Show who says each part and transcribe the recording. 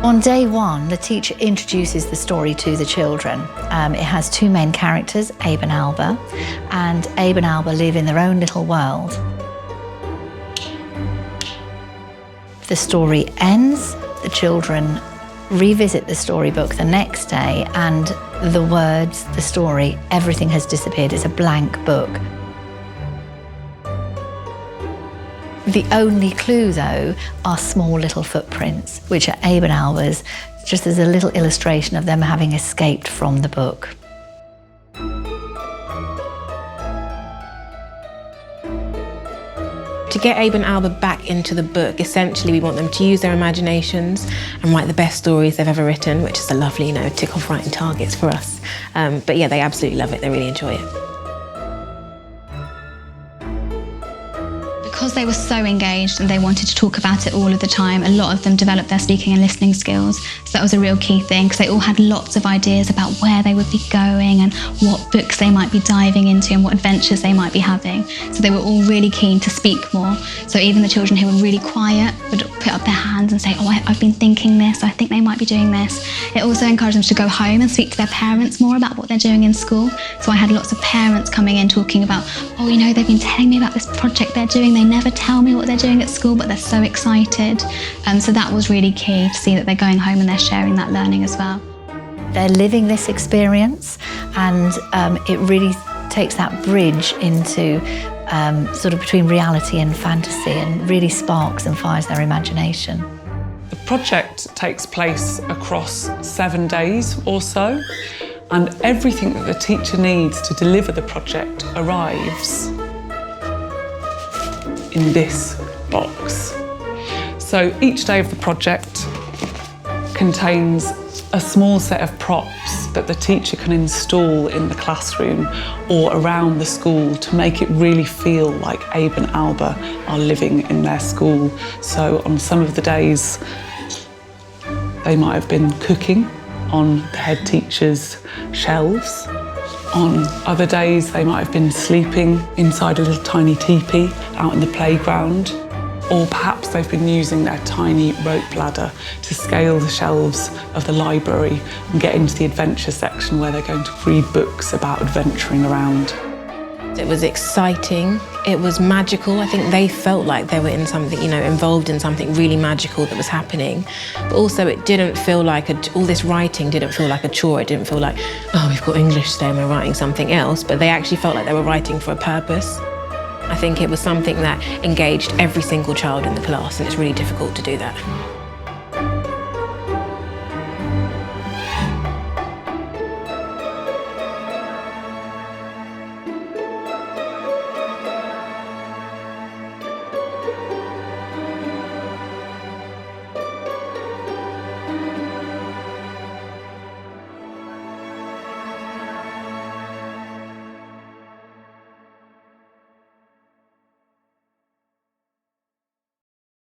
Speaker 1: On day one, the teacher introduces the story to the children. It has two main characters, Abe and Alba, and Abe and Alba live in their own little world. The story ends, the children revisit the storybook the next day, and the words, the story, everything has disappeared. It's a blank book. The only clue, though, are small little footprints, which are Abe and Alba's, just as a little illustration of them having escaped from the book.
Speaker 2: To get Abe and Alba back into the book, essentially we want them to use their imaginations and write the best stories they've ever written, which is a lovely, tick off writing targets for us. But yeah, they absolutely love it, they really enjoy it.
Speaker 3: Because they were so engaged and they wanted to talk about it all of the time, a lot of them developed their speaking and listening skills. So that was a real key thing, because they all had lots of ideas about where they would be going and what books they might be diving into and what adventures they might be having. So they were all really keen to speak more. So even the children who were really quiet would put up their hands and say, oh, I've been thinking this, I think they might be doing this. It also encouraged them to go home and speak to their parents more about what they're doing in school. So I had lots of parents coming in talking about, oh, they've been telling me about this project they're doing. They never tell me what they're doing at school, but they're so excited. So that was really key, to see that they're going home and they're sharing that learning as well.
Speaker 1: They're living this experience, and it really takes that bridge into sort of between reality and fantasy, and really sparks and fires their imagination.
Speaker 4: The project takes place across 7 days or so, and everything that the teacher needs to deliver the project arrives in this box. So each day of the project contains a small set of props that the teacher can install in the classroom or around the school to make it really feel like Abe and Alba are living in their school. So on some of the days, they might have been cooking on the head teacher's shelves. On other days, they might have been sleeping inside a little tiny teepee out in the playground. Or perhaps they've been using their tiny rope ladder to scale the shelves of the library and get into the adventure section where they're going to read books about adventuring around.
Speaker 2: It was exciting, it was magical. I think they felt like they were in something, involved in something really magical that was happening. But also it didn't feel like, all this writing didn't feel like a chore. It didn't feel like, oh, we've got English today and we're writing something else. But they actually felt like they were writing for a purpose. I think it was something that engaged every single child in the class, and it's really difficult to do that.